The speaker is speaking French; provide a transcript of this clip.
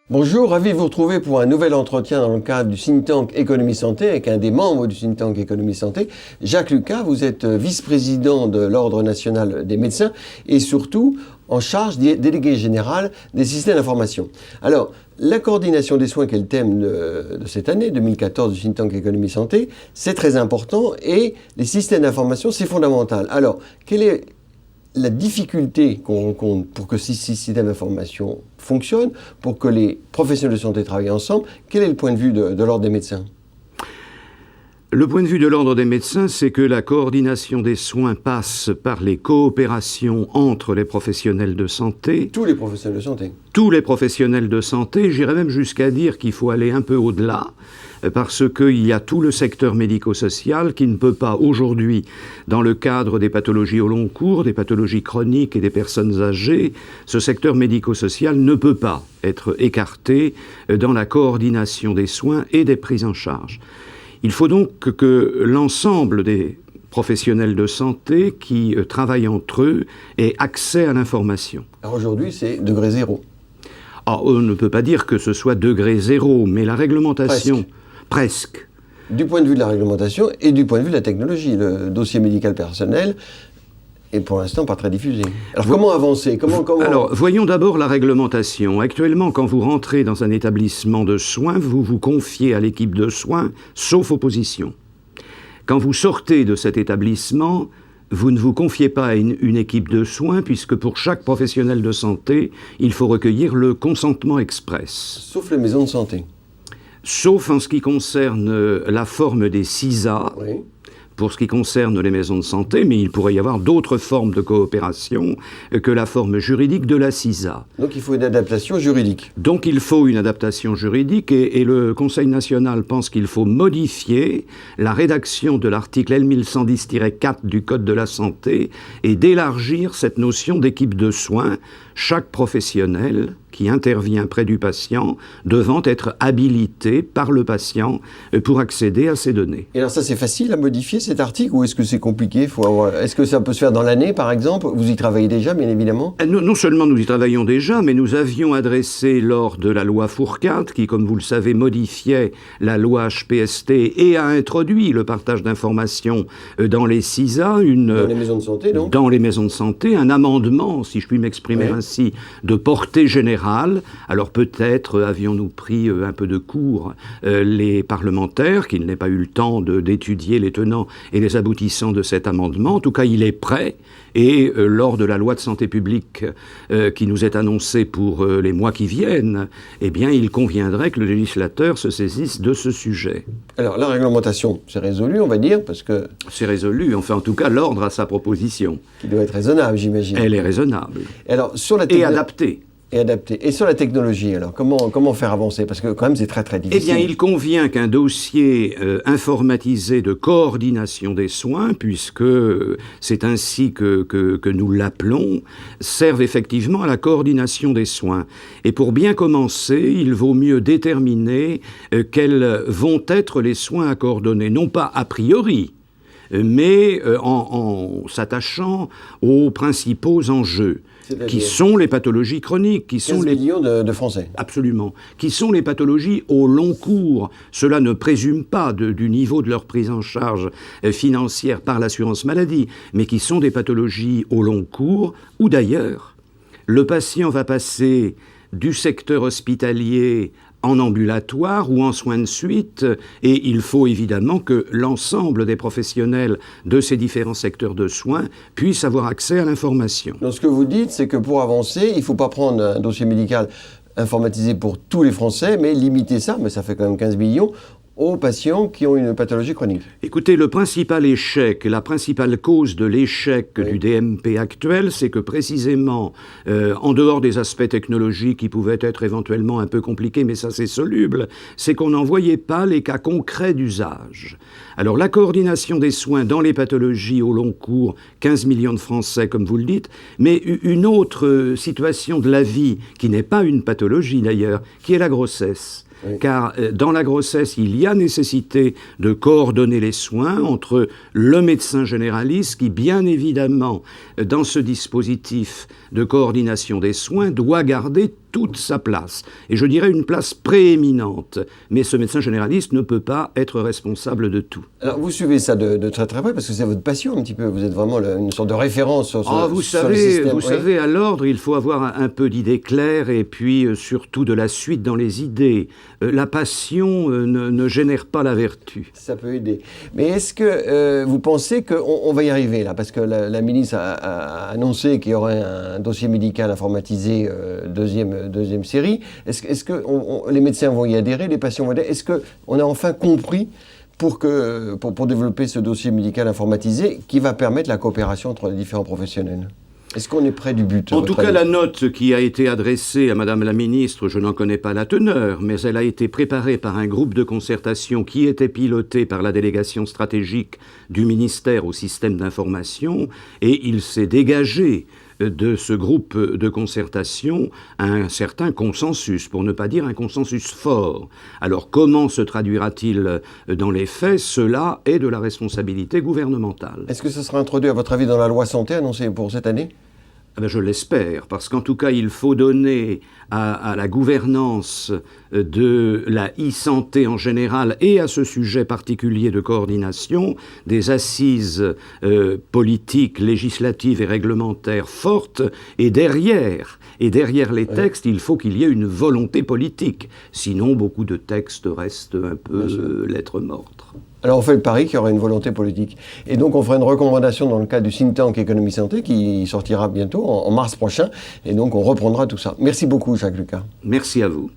Bonjour, ravi de vous retrouver pour un nouvel entretien dans le cadre du think tank Économie Santé avec un des membres du think tank Économie Santé, Jacques Lucas. Vous êtes vice-président de l'Ordre national des médecins et surtout en charge délégué général des systèmes d'information. Alors, la coordination des soins qui est le thème de cette année, 2014 du think tank Économie Santé, c'est très important et les systèmes d'information, c'est fondamental. Alors, quelle est la difficulté qu'on rencontre pour que ces systèmes d'information fonctionnent, pour que les professionnels de santé travaillent ensemble? Quel est le point de vue de l'Ordre des médecins? Le point de vue de l'Ordre des médecins, c'est que la coordination des soins passe par les coopérations entre les professionnels de santé. Tous les professionnels de santé. Tous les professionnels de santé. J'irais même jusqu'à dire qu'il faut aller un peu au-delà, parce qu'il y a tout le secteur médico-social qui ne peut pas aujourd'hui, dans le cadre des pathologies au long cours, des pathologies chroniques et des personnes âgées, ce secteur médico-social ne peut pas être écarté dans la coordination des soins et des prises en charge. Il faut donc que l'ensemble des professionnels de santé qui travaillent entre eux aient accès à l'information. Alors aujourd'hui, c'est degré zéro. On ne peut pas dire que ce soit degré zéro, mais la réglementation... Presque. Du point de vue de la réglementation et du point de vue de la technologie, le dossier médical personnel est pour l'instant pas très diffusé. Alors comment avancer? Alors voyons d'abord la réglementation. Actuellement, quand vous rentrez dans un établissement de soins, vous vous confiez à l'équipe de soins, sauf opposition. Quand vous sortez de cet établissement, vous ne vous confiez pas à une équipe de soins, puisque pour chaque professionnel de santé, il faut recueillir le consentement express. Sauf les maisons de santé. Sauf en ce qui concerne la forme des CISA, oui. Pour ce qui concerne les maisons de santé, mais il pourrait y avoir d'autres formes de coopération que la forme juridique de la CISA. Donc il faut une adaptation juridique. Donc il faut une adaptation juridique et le Conseil national pense qu'il faut modifier la rédaction de l'article L1110-4 du Code de la santé et d'élargir cette notion d'équipe de soins, chaque professionnel qui intervient près du patient devant être habilité par le patient pour accéder à ces données. Et alors ça, c'est facile à modifier cet article ou est-ce que c'est compliqué? Est-ce que ça peut se faire dans l'année, par exemple? Vous y travaillez déjà, bien évidemment? Non seulement nous y travaillons déjà, mais nous avions adressé lors de la loi Fourcade, qui, comme vous le savez, modifiait la loi HPST et a introduit le partage d'informations dans les CISA, dans les maisons de santé, donc? Dans les maisons de santé, un amendement, si je puis m'exprimer ainsi, de portée générale. Alors peut-être avions-nous pris un peu de court les parlementaires, qui n'aient pas eu le temps d'étudier les tenants et les aboutissants de cet amendement. En tout cas, il est prêt. Et lors de la loi de santé publique qui nous est annoncée pour les mois qui viennent, eh bien, il conviendrait que le législateur se saisisse de ce sujet. Alors, la réglementation, c'est résolu, on va dire, parce que... C'est résolu, enfin, en tout cas, l'ordre a sa proposition. Qui doit être raisonnable, j'imagine. Elle est raisonnable. Alors, sur la et adaptée. Et adapté. Et sur la technologie, alors, comment faire avancer? Parce que quand même, c'est très très difficile. Eh bien, il convient qu'un dossier informatisé de coordination des soins, puisque c'est ainsi que nous l'appelons, serve effectivement à la coordination des soins. Et pour bien commencer, il vaut mieux déterminer quels vont être les soins à coordonner, non pas a priori, mais en s'attachant aux principaux enjeux, qui sont les pathologies chroniques, qui sont 15 millions de Français. Absolument. Qui sont les pathologies au long cours. Cela ne présume pas du niveau de leur prise en charge financière par l'assurance maladie, mais qui sont des pathologies au long cours, où d'ailleurs, le patient va passer du secteur hospitalier en ambulatoire ou en soins de suite, et il faut évidemment que l'ensemble des professionnels de ces différents secteurs de soins puissent avoir accès à l'information. Donc ce que vous dites, c'est que pour avancer, il ne faut pas prendre un dossier médical informatisé pour tous les Français, mais limiter ça, mais ça fait quand même 15 millions, aux patients qui ont une pathologie chronique. Écoutez, le principal échec, la principale cause de l'échec du DMP actuel, c'est que précisément, en dehors des aspects technologiques qui pouvaient être éventuellement un peu compliqués, mais ça c'est soluble, c'est qu'on n'en voyait pas les cas concrets d'usage. Alors la coordination des soins dans les pathologies au long cours, 15 millions de Français comme vous le dites, mais une autre situation de la vie, qui n'est pas une pathologie d'ailleurs, qui est la grossesse. Oui. Car dans la grossesse, il y a nécessité de coordonner les soins entre le médecin généraliste qui, bien évidemment, dans ce dispositif de coordination des soins, doit garder toute sa place. Et je dirais une place prééminente. Mais ce médecin généraliste ne peut pas être responsable de tout. Alors, vous suivez ça de très très près, parce que c'est votre passion un petit peu. Vous êtes vraiment une sorte de référence sur, Vous sur le système. Vous savez, à l'ordre, il faut avoir un peu d'idées claires et puis surtout de la suite dans les idées. La passion ne génère pas la vertu. Ça peut aider. Mais est-ce que vous pensez qu'on va y arriver là? Parce que la ministre a annoncé qu'il y aurait un dossier médical informatisé deuxième série. Est-ce que les médecins vont y adhérer, les patients vont y adhérer? Est-ce qu'on a enfin compris pour développer ce dossier médical informatisé qui va permettre la coopération entre les différents professionnels? Est-ce qu'on est près du but? En tout cas, la note qui a été adressée à Madame la Ministre, je n'en connais pas la teneur, mais elle a été préparée par un groupe de concertation qui était piloté par la délégation stratégique du ministère au système d'information, et il s'est dégagé de ce groupe de concertation un certain consensus, pour ne pas dire un consensus fort. Alors comment se traduira-t-il dans les faits? Cela est de la responsabilité gouvernementale. Est-ce que ce sera introduit, à votre avis, dans la loi santé annoncée pour cette année? Je l'espère, parce qu'en tout cas, il faut donner à la gouvernance de la e-santé en général et à ce sujet particulier de coordination des assises politiques, législatives et réglementaires fortes, et derrière les textes, il faut qu'il y ait une volonté politique. Sinon, beaucoup de textes restent un peu lettres mortes. Alors on fait le pari qu'il y aura une volonté politique. Et donc on fera une recommandation dans le cadre du think tank Économie Santé qui sortira bientôt, en mars prochain. Et donc on reprendra tout ça. Merci beaucoup, Jacques Lucas. Merci à vous.